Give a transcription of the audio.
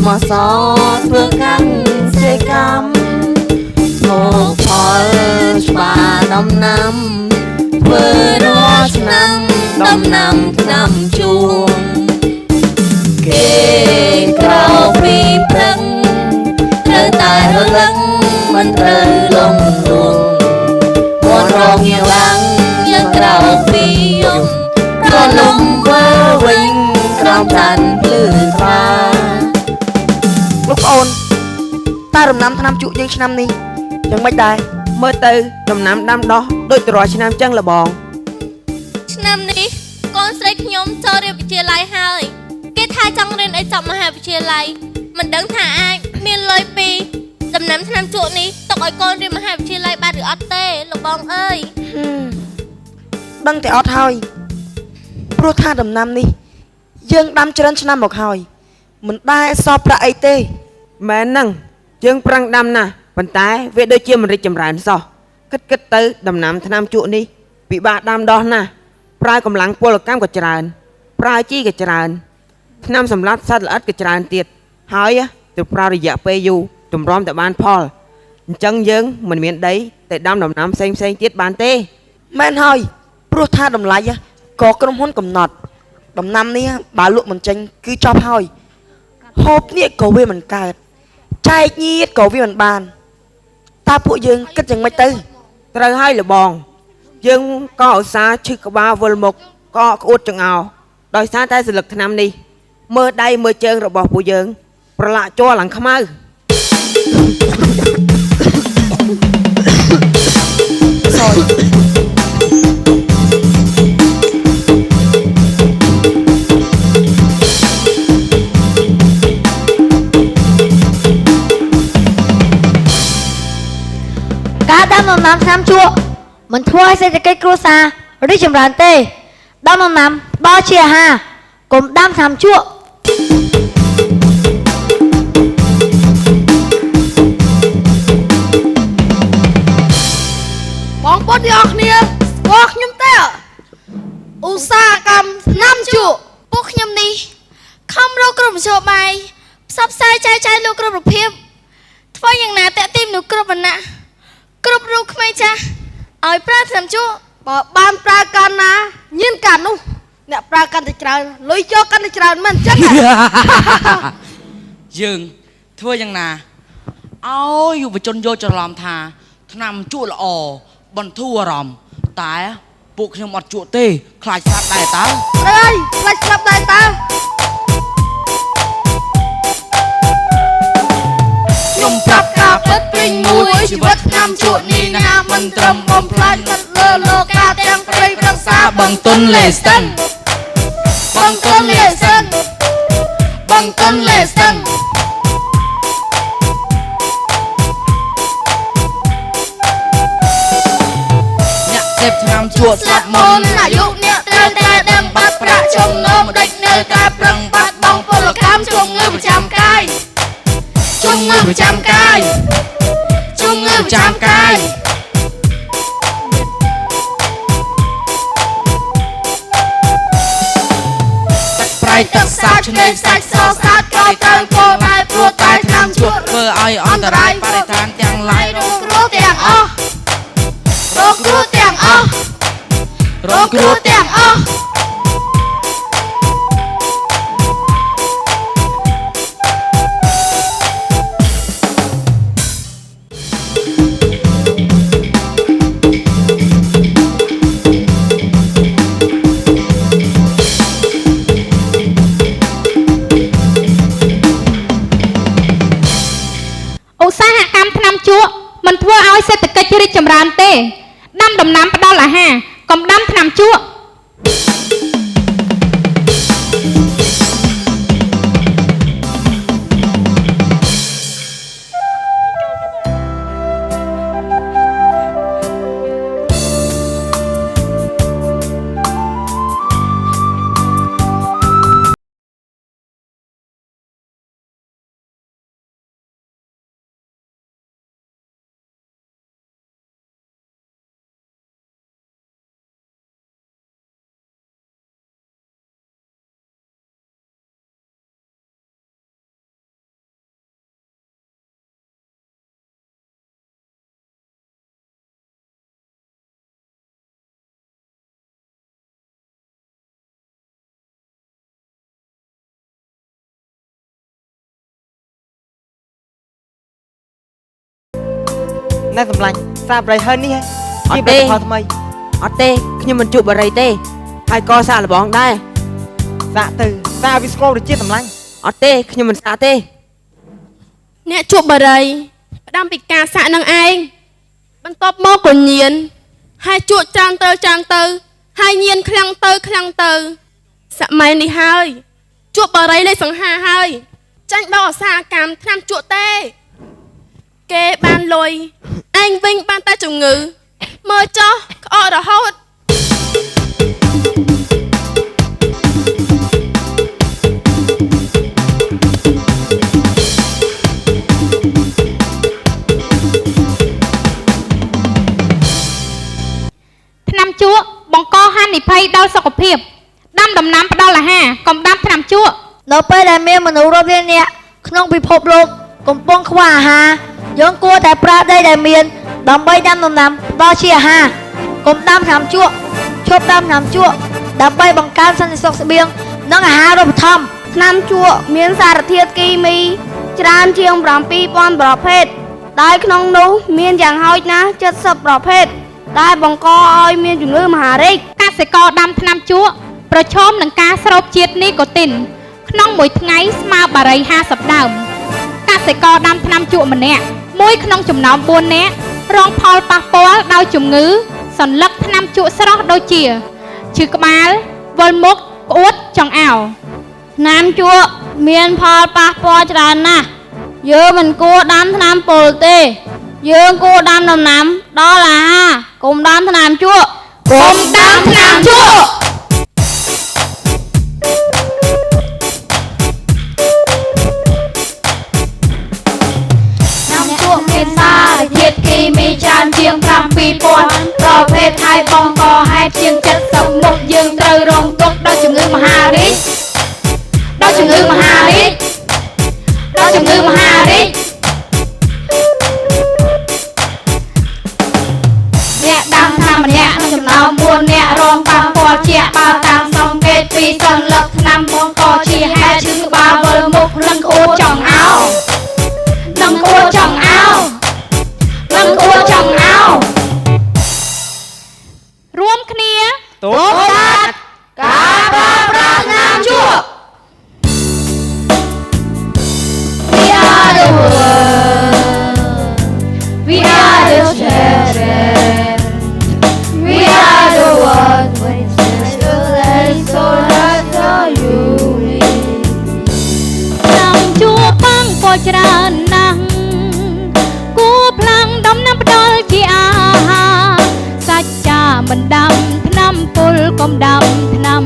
មកសធ្វើកាន់សេកម្មមកផលច្បារដំណាំធ្វើរាល់ឆ្នាំដំណាំឆ្នាំជួងគេក្រៅពីព្រឹងត្រូវតែរលឹងមិនត្រូវលំលងមាត់រងងាវាំងយើងក្រៅពីយំក៏លំវើវិញក្រោមចាន់ភ្លឺថ្លាលោកប្អូនតើដំណាំថ្នាំជក់យើងឆ្នាំនេះយ៉ាងម៉េចដែរមើលទៅដំណាំដាំដុះដូចតរាល់ឆ្នាំចឹងលបងឆ្នាំនេះកូនស្រីខ្ញុំចូលរៀនវិទ្យាល័យហើយគេថាចង់រៀនឲ្យចប់មហាវិទ្យាល័យមិនដឹងថាអាចមានលុយពីដំណាំថ្នាំជក់នេះទុកឲ្យកូនរៀនមហាវិទ្យាល័យបានឬអត់ទេលោកបងអើយដឹងតែអត់ហើយព្រោះថាដំណាំនេះយើងដាំច្រើនឆ្នាំមកហើយមិនដែលសល់ប្រាក់អីទេមែនហ្នឹងយើងប្រឹងដាំណាស់ប៉ុន្តែវាដូចជាមិនរីកចម្រើនសោះគិតទៅដំណាំថ្នាំជក់នេះពិបាកដាំដុះណាស់ប្រើកម្លាំងពលកម្មក៏ច្រើនប្រើជីក៏ច្រើនថ្នាំសម្លាប់សត្វល្អិតក៏ច្រើនទៀតហើយទៅប្រើរយៈពេលយូរទម្រាំតែបានផលអញ្ចឹងយើងមិនមានដីតែដាំដំណាំផ្សេងទៀតបានទេមែនហើយព្រោះថាតម្លៃក៏ក្រុមហ៊ុនកំណត់ដំណាំនេះបើលក់មិនចេញគឺចប់ហើយហូបនេះក៏វាមិនកើតចែកញៀតក៏វាមិនបានតើពួកយើងគិតយ៉ាងម៉េចទៅត្រូវហើយលបងយើងក៏ឧស្សាហ៍ឈឺក្បាលវិលមុខក៏ក្អួតចង្អោដោយសារតែសិលឹកថ្នាំនេះមើលដៃមើលជើងរបស់ពួកយើងប្រឡាក់ជ័រឡើងខ្មៅសយការដាំដំណាំថ្នាំជក់មិនធ្វើឲ្យសេដ្ឋកិច្ចគ្រួសាររីកចម្រើនទេដាំដំណាំផ្ដល់ជាអាហារកុំដាំថ្នាំជក់បងប្អូនទាំងអស់គ្នាស្គាល់ខ្ញុំទេឧស្សាហកម្មថ្នាំជក់ពួកខ្ញុំនេះខំរកគ្រប់មធ្យោបាយផ្សព្វផ្សាយចែកចាយលោកគ្រប់រូបភាពធ្វើយ៉ាងណាតាក់ទាញមនុស្សគ្រប់វណ្ណៈគ្រប់រូបក្មេងចាស់ឲ្យប្រើថ្នាំជក់បើបានប្រើកាន់ណាញៀនកាន់នោះអ្នកប្រើកាន់តែច្រើនលុយយកកាន់តែច្រើនមិនអញ្ចឹងយើងធ្វើយ៉ាងណាឲ្យយុវជនយកច្រឡំថាថ្នាំជក់ល្អបន្ធូរអារម្មណ៍តែពួកខ្ញុំអត់ជក់ទេខ្លាចស្លាប់ដែរតើអើយខ្លាចស្លាប់ដែរតើខ្ញុំប្រាប់ការពិតពេញមួយជីវិតថ្នាំជក់នេះណាមិនត្រឹមបំផ្លាញទឹកលើលោកាទាំងព្រៃប្រសាបឹងទុនលេស្ទឹងបឹងទុនលេស្ទឹងបឹងទុនលេស្ទឹងអ្នកសេពថ្នាំជក់ស្លាប់មុនអាយុអ្នកត្រូវតែដឹងបាត់ប្រាក់ចំណូលមិនដេចនៅតែប្រឹងបាត់បង់ពលកម្មជំងឺប្រចាំកាយជំងឺប្រចាំកាយជំងឺប្រចាំកាយប្រៃទឹកសាបឆ្នេរសាច់សស្អាតក៏ត្រូវគោលដែរព្រោះតែថ្នាំជក់ធ្វើឲ្យអន្តរាយបរិស្ថានទាំងឡាយរងគ្រោះទាំងអស់រងគ្រោះទាំងអស់រងគ្រោះទាំងអស់ឧស្សាហកម្មថ្នាំជក់មិនធ្វើឲ្យសេដ្ឋកិច្ចរីកចម្រើនទេដាំដំណាំផ្ដល់អាហារកុំដាំថ្នាំជក់ ណែសម្លាញ់សាបរៃហើយនេះ អ ជា ត់ ផលិ ទេ តផលថ្មី អត់ទេខ្ញុំមិនជក់បារីទេហើយក៏សាកល្បងដែរ សាកទៅសាកវាស្គាល់រសជាតិសម្លាញ់ អត់ទេខ្ញុំមិនសាកទេ អ្នកជក់បារីផ្ដាំពីការសាក់នឹងឯងបន្ទាប់មកក៏ញៀនហើយជក់ច្រើនទៅហើយញៀនខ្លាំងទៅសម័យនេះហើយជក់បារីលេខសង្ហាហើយចាញ់ដល់ឧស្សាហកម្មថ្នាំជក់ទេគេបានលុយឯងវិញបានតែជំងឺមើលចោះក្អករហូត ថ្នាំជក់បង្កហានិភ័យដល់សុខភាពដាំដំណាំផ្ដល់អាហារកុំដាំថ្នាំជក់ នៅពេលដែលមានមនុស្សរាប់លាននាក់ក្នុងពិភពលោកកំពុងខ្វះអាហារយើងគួរតែប្រើដីដែលមានដើម្បីដាំដំណាំផ្ដល់ជាអាហារកុំដាំថ្នាំជក់ឈប់ដាំថ្នាំជក់ដើម្បីបង្កើនសន្តិសុខស្បៀងនិងអាហារូបត្ថម្ភ ថ្នាំជក់មានសារធាតុគីមីច្រើនជាង 7,000 ប្រភេទដែលក្នុងនោះមានយ៉ាងហោចណាស់ 70 ប្រភេទដែលបង្កឲ្យមានជំងឺមហារីក កសិករដាំថ្នាំជក់ប្រឈមនឹងការស្រូបជាតិនីកូទីនក្នុងមួយថ្ងៃស្មើបារី50ដើមកសិករដាំថ្នាំជក់ម្នាក់មួយក្នុងចំណោម4នាក់រងផលប៉ះពាល់ដោយជំងឺសន្លឹកថ្នាំជក់ស្រស់ដូចជាឈឺក្បាលវិលមុខក្អួតចង្អោរ ថ្នាំជក់មានផលប៉ះពាល់ច្រើនណាស់យើងមិនគួរដាំថ្នាំពុលទេយើងគួរដាំដំណាំដល់អាហារកុំដាំថ្នាំជក់ កុំដាំថ្នាំជក់ ថ្នាំជក់មានសារធាតុគីមីច្រើនជាង 7,000 ប្រភេទហើយបង្កហេតុជាង 70 មុខយើងត្រូវរងទុក្ខដោយជំងឺមហារីកដោយជំងឺមហារីកអ្នកដាំថ្នាំម្នាក់ក្នុងចំណោម 4 នាក់រងប៉ះពាល់ជាក់បើតាមសង្កេតពីសន្លឹកថ្នាំបង្កជាហេតុឈឺក្បាលវិលមុខនិងក្អួតចង្អោរ រួមគ្នា ទប់ ការប្រើប្រាស់ថ្នាំជក់ We are the world We are the children We are the one when it's special and so hard for you ថ្នាំជក់បាំងពលច្រើនណាស់គួរផ្លាំងដំណាំផ្ដល់ជាអាហារសាច់ចាមិនដាំថ្នាំពុលកុំដាំថ្នាំ